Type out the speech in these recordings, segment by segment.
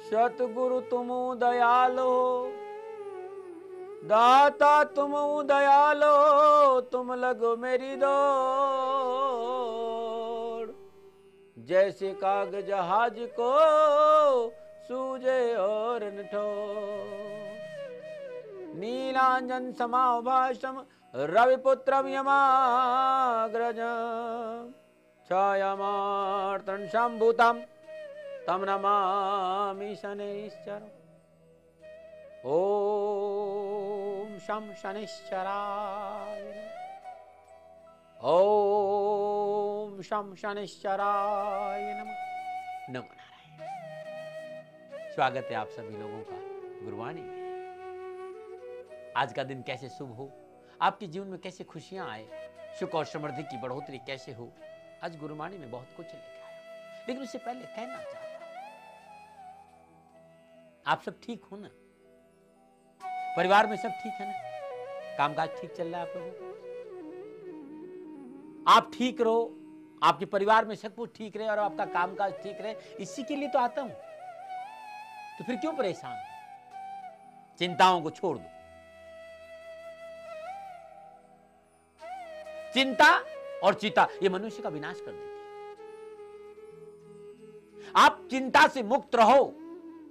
सतगुरु तुम दयालो, दाता तुम दयालो, तुम लगो मेरी दौड़। जैसे काग जहाज को सूझे और निठोर। नीलांजन समाभाषम रविपुत्रम यमाग्रजम छायामार्तन शंभुतम तम नमामि शनैश्चरम्। ओम शं शनैश्चराय नमः। ओम शं शनैश्चराय नमः। नमो नारायण। स्वागत है आप सभी लोगों का गुरुवाणी में। आज का दिन कैसे शुभ हो, आपके जीवन में कैसे खुशियां आए, सुख और समृद्धि की बढ़ोतरी कैसे हो, आज गुरुवाणी में बहुत कुछ लेके आया। लेकिन उससे पहले कहना चाहता हूं, आप सब ठीक हो ना? परिवार में सब ठीक है ना? कामकाज ठीक चल रहा है आप लोगों का? आप ठीक रहो, आपके परिवार में सब कुछ ठीक रहे और आपका कामकाज ठीक रहे, इसी के लिए तो आता हूं। तो फिर क्यों परेशान? चिंताओं को छोड़ दो। चिंता और चिता ये मनुष्य का विनाश कर देती है। आप चिंता से मुक्त रहो।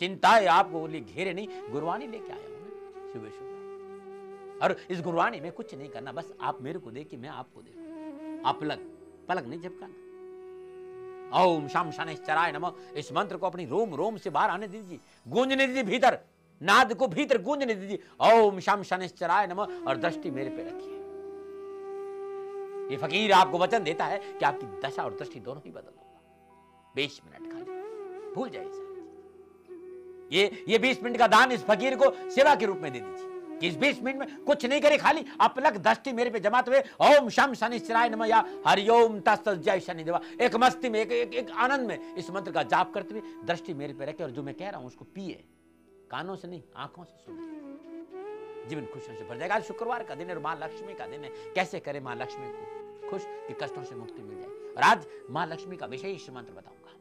चिंताएं आपको घेरे नहीं, गुरुवाणी लेके आया हूं मैं सुबह सुबह। और इस गुरुवाणी में कुछ नहीं करना, बस आप मेरे को देखिए, मैं आपको देखूं। आप पलक नहीं झपकाना। ओम शं शनैश्चराय नमः, इस मंत्र को अपनी रोम रोम से बाहर आने दीजिए, गूंजने दीजिए भीतर, नाद को भीतर गूंजने दीजिए। ओम शं शनैश्चराय नमः, और दृष्टि मेरे पे रखिए। ये फकीर आपको वचन देता है कि आपकी दशा और दृष्टि दोनों ही बदल होगा। 20 मिनट खाली भूल जाइए सर। ये 20 मिनट का दान इस फकीर को सेवा के रूप में दे दीजिए कि इस 20 मिनट में कुछ नहीं करे, खाली अपलक दृष्टि मेरे पे जमाते हुए ओम शं शनैश्चराय नमः या हरिओम तत्सत् जय शनिदेवा, एक मस्ती में, एक आनंद में इस मंत्र का जाप करते हुए दृष्टि मेरे पे रखे और जो मैं कह रहा हूं उसको पिए, कानों से नहीं आंखों से सुनिए। जीवन खुशियों से भर जाएगा। आज शुक्रवार का दिन है और मां लक्ष्मी का दिन है। कैसे करें मां लक्ष्मी को खुश कि कष्टों से मुक्ति मिल जाए। और आज मां लक्ष्मी का विशेष मंत्र बताऊंगा,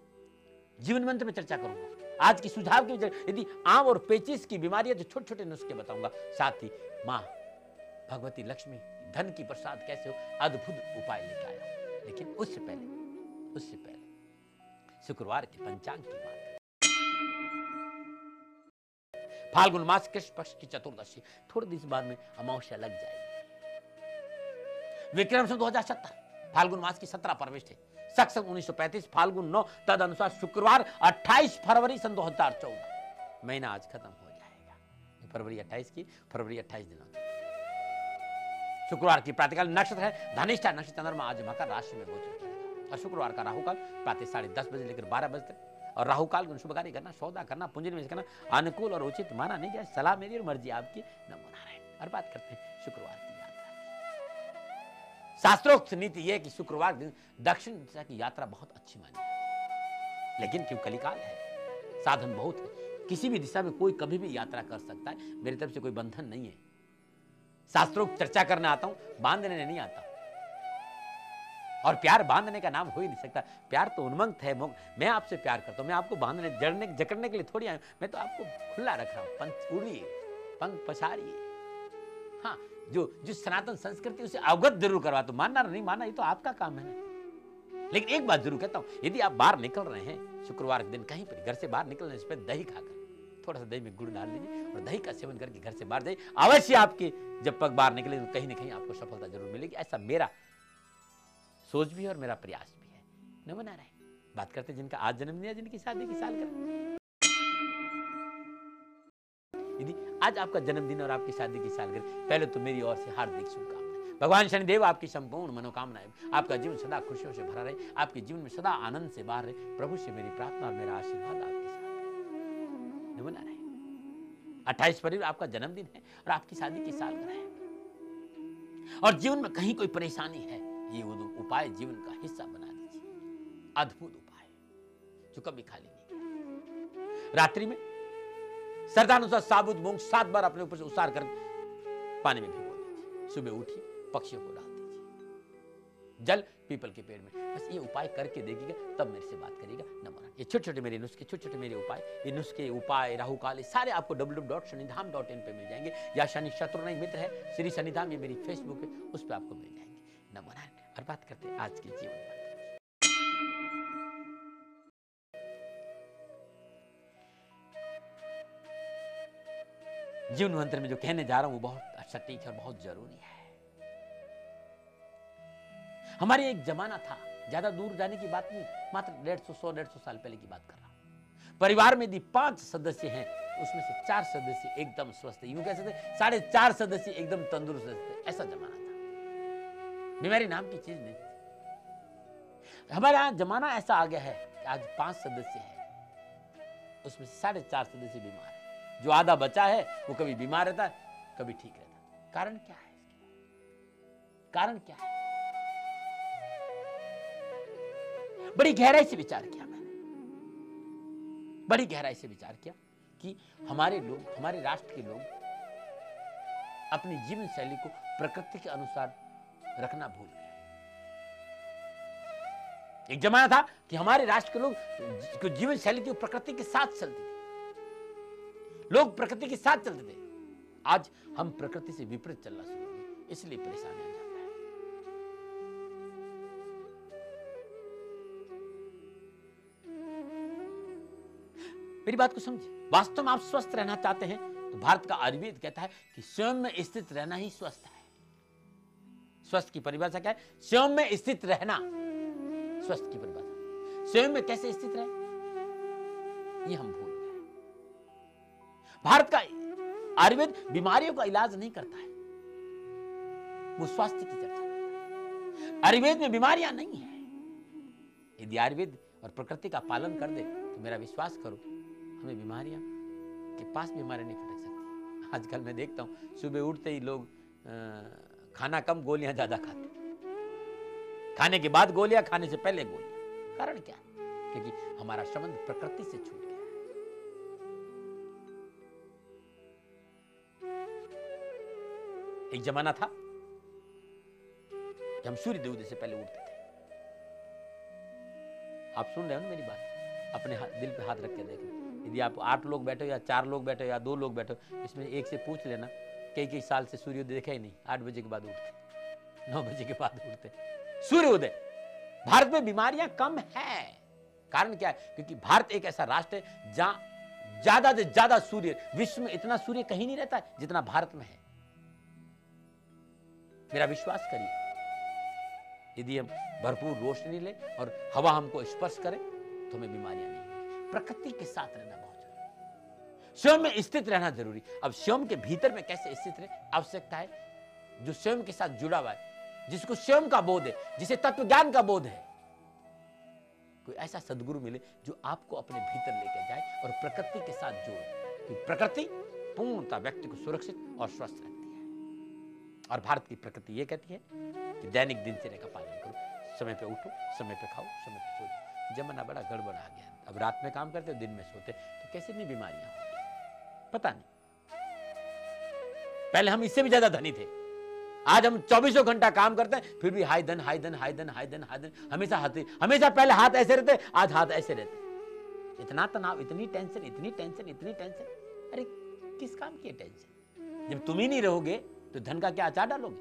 जीवन मंत्र में चर्चा करूंगा। आज की सुझाव की यदि आंव और पेचिस की बीमारी है तो छोटे छोटे नुस्खे बताऊंगा। साथ ही मां भगवती लक्ष्मी धन की प्रसाद कैसे हो, अद्भुत उपाय लेके आया। लेकिन उससे पहले शुक्रवार की पंचांग की बात। फाल्गुन मास कृष्ण पक्ष की चतुर्दशी, थोड़े दिन बाद में अमावस्या लग जाएगी। विक्रम संवत 2070 फाल्गुन मास की 17 परविष्ट है। शक 1935 फाल्गुन 9, तद अनुसार शुक्रवार 28 फरवरी सन 2014। महीना आज खत्म हो जाएगा। फरवरी 28 की, फरवरी 28 दिनों की शुक्रवार की प्रातःकाल नक्षत्र है धनिष्ठा नक्षत्र, चंद्रमा आज मकर राशि में गोचर करेगा। और शुक्रवार का राहुकाल प्रातः 10:30 बजे लेकर 12 बजे तक। और राहु काल को शुभ कार्य करना, सौदा करना, पूंजी निवेश करना अनुकूल और उचित माना नहीं गया। सलाह मेरी और मर्जी आपकी। नमो नारायण। और बात करते हैं शुक्रवार की यात्रा। शास्त्रोक्त नीति यह कि शुक्रवार दिन दक्षिण दिशा की यात्रा बहुत अच्छी मानी जाती है। लेकिन क्यों कलिकाल है, साधन बहुत है, किसी भी दिशा में कोई कभी भी यात्रा कर सकता है। मेरी तरफ से कोई बंधन नहीं है। शास्त्रोक्त चर्चा करने आता हूं, बांधने नहीं आता। और प्यार बांधने का नाम हो ही नहीं सकता। प्यार तो उन्मत्त है। मैं आपसे प्यार करता हूं, मैं आपको बांधने जकड़ने के लिए थोड़ी आया हूं। मैं तो आपको खुला रख रहा हूं। पंख उड़िए, पंख पसारिए। हाँ, जो सनातन संस्कृति उसे अवगत जरूर करवा। तो मानना नहीं मानना ये तो आपका काम है ना। लेकिन एक बात जरूर कहता हूं, यदि आप बाहर निकल रहे हैं शुक्रवार के दिन, कहीं पर घर से बाहर निकलने से पहले दही खाकर, थोड़ा सा दही में गुड़ डाल लीजिए और दही का सेवन करके घर से बाहर जाइए। अवश्य आपके जब तक बाहर निकले तो कहीं ना कहीं आपको सफलता जरूर मिलेगी। ऐसा मेरा सोच भी है और मेरा प्रयास भी है। नमो नारायण। बात करते जिनका आज जन्मदिन है, जिनकी शादी की सालगिरह। यदि आज आपका जन्मदिन और आपकी शादी की सालगिरह, पहले तो मेरी ओर से हार्दिक शुभकामनाएं। भगवान शनिदेव आपकी संपूर्ण मनोकामनाएं, आपका जीवन सदा खुशियों से भरा रहे, आपके जीवन में सदा आनंद से बाहर रहे। प्रभु से मेरी प्रार्थना और मेरा आशीर्वाद आपके साथ। नमो नारायण। 28 फरवरी आपका जन्मदिन है और आपकी शादी की सालगिरह है। और जीवन में कहीं कोई परेशानी है, ये उपाय जीवन का हिस्सा बना दीजिए। अद्भुत उपाय जो कभी खाली नहीं। रात्रि में श्रद्धानुसार साबुत मूंग 7 बार अपने ऊपर से उसार कर पानी में भिगो दीजिए। सुबह उठिए, पक्षियों को डाल दीजिए। जल पीपल के पेड़ में। बस ये उपाय करके देखिएगा, तब मेरे से बात करिएगा। नंबर 1, ये छोटे छोटे मेरे नुस्खे, छोटे छोटे मेरे उपाय, ये नुस्खे उपाय राहु काल सारे आपको www.shanidham.in पे मिल जाएंगे, या शनि शत्रुनाई मित्र है श्री शनिधाम, ये मेरी फेसबुक है, उस पर आपको मिल जाएंगे। नंबर 9 और बात करते हैं आज के जीवन मंत्र। जीवन मंत्र में जो कहने जा रहा हूं वो बहुत सटीक है और बहुत जरूरी है। हमारे एक जमाना था, ज्यादा दूर जाने की बात नहीं, मात्र 150 साल पहले की बात कर रहा हूं। परिवार में यदि 5 सदस्य हैं, उसमें से 4 सदस्य एकदम स्वस्थ है, यूं कह सकते 4.5 सदस्य एकदम तंदुरुस्त है। ऐसा जमाना था, बीमारी नाम की चीज नहीं थी। हमारे यहां जमाना ऐसा आ गया है कि आज 5 सदस्य है, उसमें से 4.5 सदस्य बीमार है। जो आधा बचा है वो कभी बीमार रहता है, कभी ठीक रहता है। कारण क्या है? कारण क्या है? बड़ी गहराई से विचार किया मैंने, बड़ी गहराई से विचार किया कि हमारे लोग, हमारे राष्ट्र के लोग अपनी जीवन शैली को प्रकृति के अनुसार रखना भूल गए। एक जमाना था कि हमारे राष्ट्र के लोग जीवन शैली थी प्रकृति के साथ चलती थी, लोग प्रकृति के साथ चलते थे। आज हम प्रकृति से विपरीत चलना शुरू हो गए, इसलिए परेशानी आ जाता है। मेरी बात को समझिए, वास्तव में आप स्वस्थ रहना चाहते हैं तो भारत का आयुर्वेद कहता है कि स्वयं में स्थित रहना ही स्वस्थ है। स्वस्थ की परिभाषा क्या है? स्वयं में स्थित रहना। स्वस्थ की परिभाषा स्वयं में कैसे स्थित रहे, ये हम भूल गए। भारत का आयुर्वेद बीमारियों का इलाज नहीं करता है, वो स्वास्थ्य की चर्चा करता है। आयुर्वेद में बीमारियां नहीं है। यदि आयुर्वेद और प्रकृति का पालन कर दे तो मेरा विश्वास करो, हमें बीमारियां के पास बीमारियां नहीं फटक सकती। आजकल मैं देखता हूं सुबह उठते ही लोग खाना कम, गोलियां ज्यादा खाते, खाने के बाद गोलियां, खाने से पहले गोलियां। कारण क्या? क्योंकि हमारा संबंध प्रकृति से छूट गया है। एक जमाना था कि हम सूर्य उदय से पहले उठते थे। आप सुन रहे हो ना मेरी बात? अपने दिल पे हाथ रख के देख लो। यदि आप 8 लोग बैठो या 4 लोग बैठो या 2 लोग बैठो, इसमें एक से पूछ लेना, कई साल से सूर्योदय देखा ही नहीं, 8 बजे के बाद उठते, 9 बजे के बाद उठते। सूर्योदय। भारत में बीमारियां कम है। कारण क्या है? क्योंकि भारत एक ऐसा राष्ट्र है जहां ज्यादा से ज्यादा सूर्य, विश्व में इतना सूर्य कहीं नहीं रहता है जितना भारत में है। मेरा विश्वास करिए, यदि हम भरपूर रोशनी ले और हवा हमको स्पर्श करे तो हमें बीमारियां नहीं होंगी। प्रकृति के साथ रहना बहुत जरूरी, स्वयं में स्थित रहना जरूरी। अब स्वयं के भीतर में कैसे स्थित रहे, आवश्यकता है जो स्वयं के साथ जुड़ा हुआ है, जिसको स्वयं का बोध है, जिसे तत्व ज्ञान का बोध है। कोई ऐसा सदगुरु मिले जो आपको अपने भीतर लेकर जाए और प्रकृति के साथ जोड़े, क्योंकि प्रकृति पूर्णतः व्यक्ति को सुरक्षित और स्वस्थ रखती है। और भारत की प्रकृति यह कहती है कि दैनिक दिनचर्या का पालन करो, समय पे उठो, समय पे खाओ, समय पे सो जाओ। जमाना बड़ा गड़बड़ आ गया, अब रात में काम करते हो, दिन में सोते, तो कैसे नहीं बीमारियां होती पता नहीं। पहले हम इससे भी ज्यादा धनी थे, आज हम 24 घंटा काम करते हैं, फिर भी हाय धन हाय धन हाय धन हाय धन हाय धन, हमेशा पहले हाथ ऐसे रहते, आज हाथ ऐसे रहते। इतना तनाव, इतनी टेंशन, इतनी टेंशन, इतनी टेंशन। अरे किस काम की टेंशन? जब तुम ही नहीं रहोगे तो धन का क्या अचार डालोगे?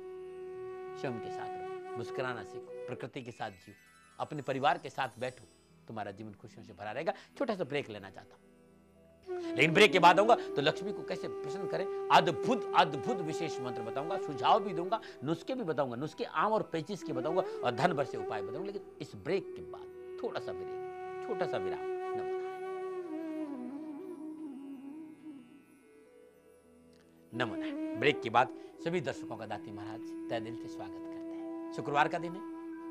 स्वयं के साथ रहो, मुस्कुराना सीखो, प्रकृति के साथ जियो, अपने परिवार के साथ बैठो, तुम्हारा जीवन खुशियों से भरा रहेगा। छोटा सा ब्रेक लेना चाहता हूं, लेकिन ब्रेक के बाद आऊंगा तो लक्ष्मी को कैसे प्रसन्न करें, अद्भुत अद्भुत विशेष मंत्र बताऊंगा, सुझाव भी दूंगा, नुस्खे भी बताऊंगा, नुस्खे आम और पेचिस के बताऊंगा और धन भर से उपाय बताऊंगा। लेकिन इस ब्रेक के बाद थोड़ा सा ब्रेक, छोटा सा विराम। नमन। ब्रेक के बाद सभी दर्शकों का दाती महाराज तहे दिल से स्वागत करते हैं। शुक्रवार का दिन है,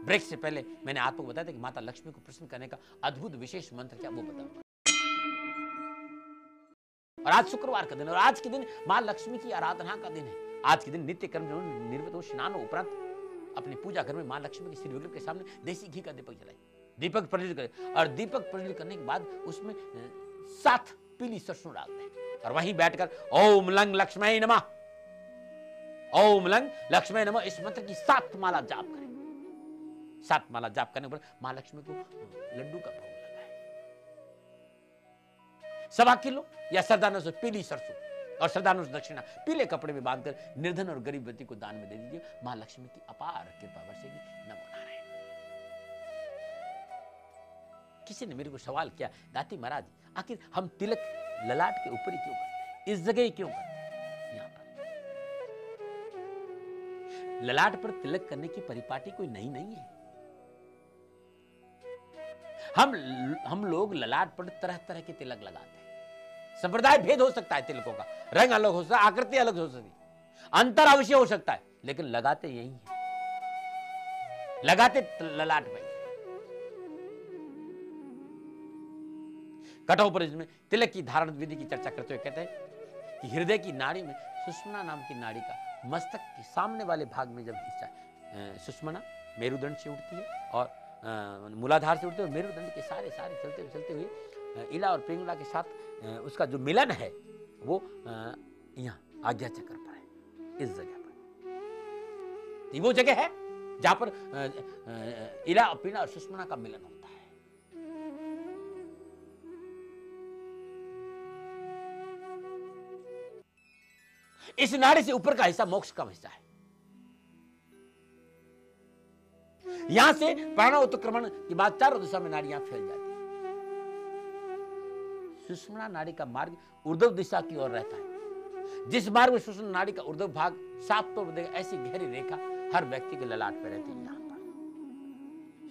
ब्रेक से पहले मैंने आपको बताया था कि माता लक्ष्मी को प्रसन्न करने का अद्भुत विशेष मंत्र क्या, वो बताऊंगा। और आज शुक्रवार का दिन, और आज के दिन मां लक्ष्मी की आराधना का दिन है। आज के दिन नित्य कर्म निर्वृत हो, स्नान उपरांत अपनी पूजा घर में मां लक्ष्मी के श्री विग्रह के सामने देसी घी का दीपक जलाए, दीपक प्रज्वलित करें, और दीपक प्रज्वलित करने के बाद उसमें 7 पीली सरसों डाल दें और वहीं बैठकर ओम लंग लक्ष्मी नमः, ओम लंग लक्ष्मी नमः इस मंत्र की 7 माला जाप करें। 7 माला जाप करने पर मां लक्ष्मी को लड्डू का भोग लगाए। 1.25 किलो या श्रद्धालु से पीली सरसों और श्रद्धालु दक्षिणा पीले कपड़े में बांधकर निर्धन और गरीब व्यक्ति को दान में दे दीजिए। मां लक्ष्मी की अपार कृपा बरसेगी। नमो नारायण। किसी ने मेरे को सवाल किया, दाती महाराज आखिर हम तिलक ललाट के ऊपर ही क्यों करते हैं, इस जगह ही क्यों करते हैं? यहां पर ललाट पर तिलक करने की परिपाटी कोई नई नहीं है। हम लोग ललाट पर तरह तरह के तिलक लगाते हैं। संप्रदाय भेद हो सकता है, तिलकों का रंग अलग हो सकता है, आकृति अलग हो सकती है, अंतर अवश्य हो सकता है, लेकिन लगाते यही है, लगाते ललाट पर। कठोपनिषद में तिलक की धारण विधि की चर्चा करते हुए कहते हैं कि हृदय की नाड़ी में सुषुम्ना नाम की नाड़ी का मस्तक के सामने वाले भाग में जब हिस्सा सुषुम्ना मेरुदंड से उठती है और मूलाधार से उठते हुए मेरुदंड के सारे चलते हुए इला और पिंगला के साथ उसका जो मिलन है वो यहाँ आज्ञा चक्र पर है, इस जगह पर। वो जगह है जहां पर इला और पिंगला और सुषुम्ना का मिलन होता है। इस नाड़ी से ऊपर का हिस्सा मोक्ष का हिस्सा है। यहां से प्राणोत्क्रमण की बाद चारों दिशा में नाड़ियां फैल जाती है। सुषुम्ना नाड़ी का मार्ग ऊर्ध्व दिशा की ओर रहता है। जिस मार्ग में सुषुम्ना नाड़ी का ऊर्ध्व भाग साफ तौर पर देगा, ऐसी गहरी रेखा हर व्यक्ति के ललाट पर रहती है। यहां पर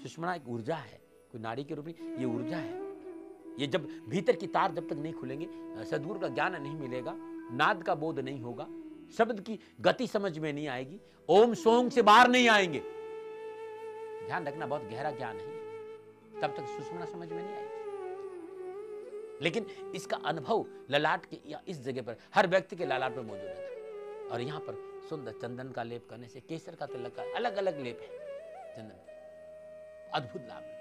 सुषुम्ना एक ऊर्जा है, कोई नाड़ी के रूप में ये ऊर्जा है। ये जब भीतर की तार जब तक नहीं खुलेंगे, सद्गुरु का ज्ञान नहीं मिलेगा, नाद का बोध नहीं होगा, शब्द की गति समझ में नहीं आएगी, ओम सोंग से बाहर नहीं आएंगे। ध्यान रखना, बहुत गहरा ज्ञान है, तब तक सुषुम्ना समझ में नहीं आएगी। लेकिन इसका अनुभव ललाट के या इस जगह पर हर व्यक्ति के ललाट पर मौजूद रहता है। और यहां पर सुंदर चंदन का लेप करने से, केसर का तिलक का अलग अलग लेप है चंदन, अद्भुत लाभ है।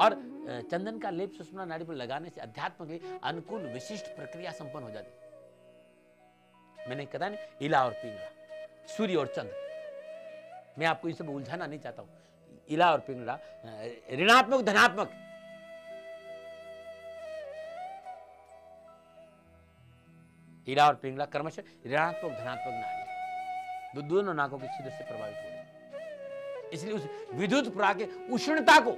और चंदन का लेप सुषुम्ना नाड़ी पर लगाने से अध्यात्म के अनुकूल विशिष्ट प्रक्रिया संपन्न हो जाती है। मैंने कहा ना, इला और पिंगला, सूर्य और चंद्र, मैं आपको इसे उलझाना नहीं चाहता हूं। इला और पिंगला ऋणात्मक धनात्मक, इला और पिंगला क्रमशः ऋणात्मक धनात्मक नाड़ी है। दोनों नाकों के छिद्र से प्रभावित हो रहे हैं। इसलिए उस विद्युत प्रवाह के उष्णता को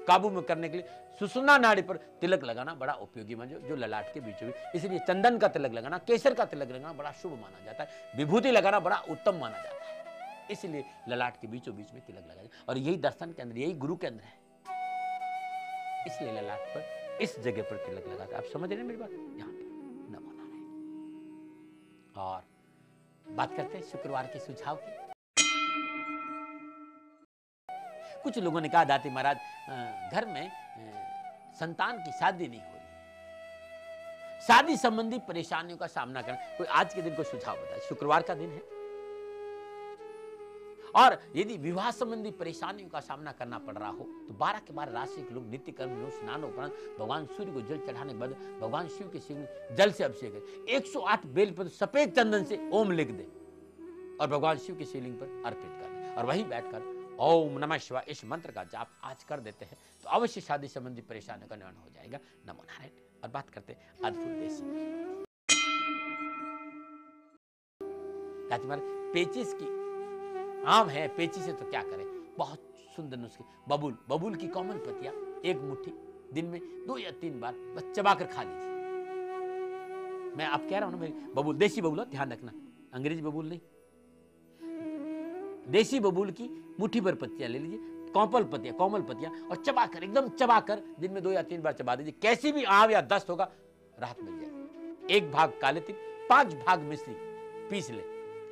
काबू में करने के लिए सुषुम्ना नाड़ी पर तिलक लगाना बड़ा उपयोगी माना, जो ललाट के बीचों बीच। इसलिए चंदन का तिलक लगाना, केसर का तिलक लगाना बड़ा शुभ माना जाता है, विभूति लगाना बड़ा उत्तम माना जाता है। इसलिए ललाट के बीचों बीच में तिलक लगाया, और यही दर्शन के अंदर, यही गुरु के अंदर है। इसलिए ललाट पर इस जगह पर तिलक लगाते। आप समझ रहे हैं मेरी बात? यहां पर नमो नारायण। और बात करते हैं शुक्रवार के सुझाव की। कुछ लोगों ने कहा, दाती महाराज घर में संतान की शादी नहीं हो रही, शादी संबंधी परेशानियों का सामना करना, कोई आज के दिन को सुझाव बताए। शुक्रवार का दिन है, और यदि विवाह संबंधी परेशानियों का सामना करना पड़ रहा हो तो 12 के 12 राशि के लोग नित्य कर्म स्नान उपरांत भगवान सूर्य को जल चढ़ाने के बाद भगवान शिव के शिव में जल से अभिषेक करें। 108 बेल पर सफेद चंदन से ओम लिख दे और भगवान शिव के शिवलिंग पर अर्पित कर दे, और वहीं बैठकर ओम नमः शिवाय इस मंत्र का जाप आज कर देते हैं तो अवश्य शादी संबंधी परेशानियों का निवारण हो जाएगा। नमो नारायण। और बात करते हैं अद्भुत देसी पेचिस की। आम है, पेचिस से तो क्या करें, बहुत सुंदर नुस्खे। बबूल की कॉमन पत्तियां एक मुट्ठी दिन में 2 या 3 बार बस चबाकर खा लीजिए। मैं आप कह रहा हूं ना भाई, बबूल देसी बबूल, ध्यान रखना, अंग्रेजी बबूल नहीं, देसी बबूल की मुट्ठी भर पत्तियां ले लीजिए, कोमल पत्तियां, और चबाकर, एकदम चबाकर दिन में 2 या 3 बार चबा दीजिए। कैसी भी आंव या दस्त होगा राहत मिल जाएगी। 1 भाग काले तिल, 5 भाग मिश्री पीस ले,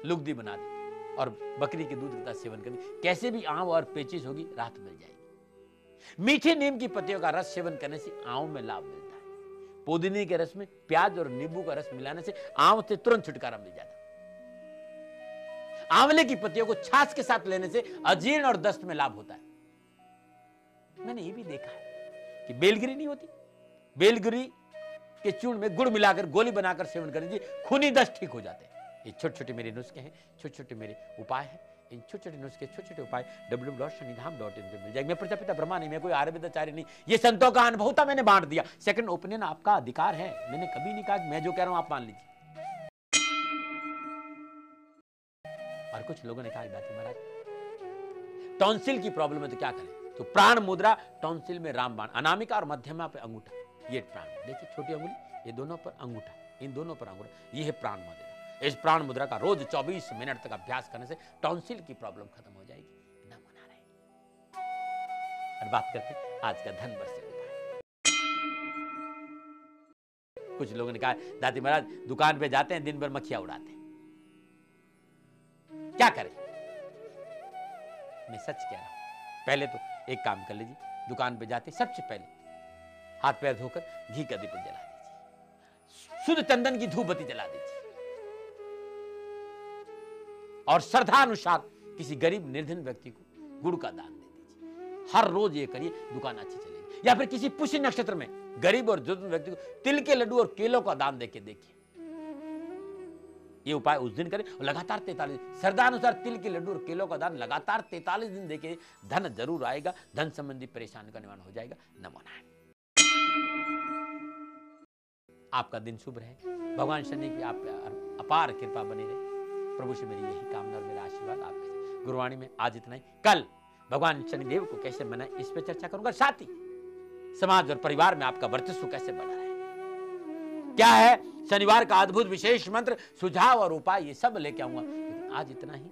लुगदी बना दे और बकरी के दूध का सेवन करें। कैसे भी आंव और पेचिस होगी राहत मिल जाएगी। मीठे नीम की पत्तियों का रस सेवन करने से आंव में लाभ मिलता है। पुदीने के रस में प्याज और नींबू का रस मिलाने से आंव से तुरंत छुटकारा मिल जाता है। आंवले की पत्तियों को छाछ के साथ लेने से अजीर्ण और दस्त में लाभ होता है। मैंने ये भी देखा है कि बेलगिरी नहीं होती, बेलगिरी के चूर्ण में गुड़ मिलाकर गोली बनाकर सेवन कर लीजिए, खूनी दस्त ठीक हो जाते हैं। ये छोटे छोटे मेरे नुस्खे हैं, छोटे छोटे मेरे उपाय हैं। इन छोटे छोटे नुस्खे, छोटे छोटे उपाय www.shanidham.in पे मिल जाएंगे। मैं प्रजापिता ब्रह्मा नहीं, मैं कोई आयुर्वेदाचार्य नहीं, ये संतों का अनुभव था, मैंने बांट दिया। सेकंड ओपिनियन आपका अधिकार है, मैंने कभी नहीं कहा कि मैं जो कह रहा हूं आप मान लीजिए। और कुछ लोगों ने कहा दादी महाराज टॉन्सिल की प्रॉब्लम है तो क्या करें, तो प्राण मुद्रा, टॉन्सिल में रामबाण, अनामिका और मध्यमा पे अंगूठा, ये प्राण, देखिए छोटी अंगुली, ये दोनों पर अंगूठा, इन दोनों पर अंगूठा, ये है प्राण मुद्रा। इस प्राण मुद्रा का रोज 24 मिनट तक अभ्यास करने से टॉन्सिल की प्रॉब्लम खत्म हो जाएगी। न मना रहे। और बात करते हैं आज का धन वर्ष उपाय। कुछ लोगों ने कहा दादी महाराज दुकान पे जाते हैं, दिन भर मक्खियां उड़ाते हैं, क्या करें? मैं सच कह रहा हूं, पहले तो एक काम कर लीजिए, दुकान पे जाते सबसे पहले हाथ पैर धोकर घी का दीपक जला दीजिए, शुद्ध चंदन की धूप बत्ती जला दीजिए, और श्रद्धा अनुसार किसी गरीब निर्धन व्यक्ति को गुड़ का दान दे दीजिए। हर रोज ये करिए, दुकान अच्छी चलेगी। या फिर किसी पुष्य नक्षत्र में गरीब और जरूरतमंद व्यक्ति को तिल के लड्डू और केलों का दान देके देखिए। ये उपाय उस दिन करें और लगातार 43 श्रद्धा अनुसार तिल के लड्डू और केलों का दान लगातार 43 दिन देके धन जरूर आएगा, धन संबंधी परेशानी का निवारण हो जाएगा। नमो नारायण। आपका दिन शुभ रहे, भगवान शनि की आप अपार कृपा बनी रहे, प्रभु से मेरी यही कामना और मेरा आशीर्वाद आपके साथ। गुरुवाणी में आज इतना ही। कल भगवान शनिदेव को कैसे मनाएं इस पे चर्चा करूंगा, साथ ही समाज और परिवार में आपका वर्चस्व कैसे बना रहे, क्या है शनिवार का अद्भुत विशेष मंत्र, सुझाव और उपाय, ये सब लेके आऊंगा। लेकिन आज इतना ही।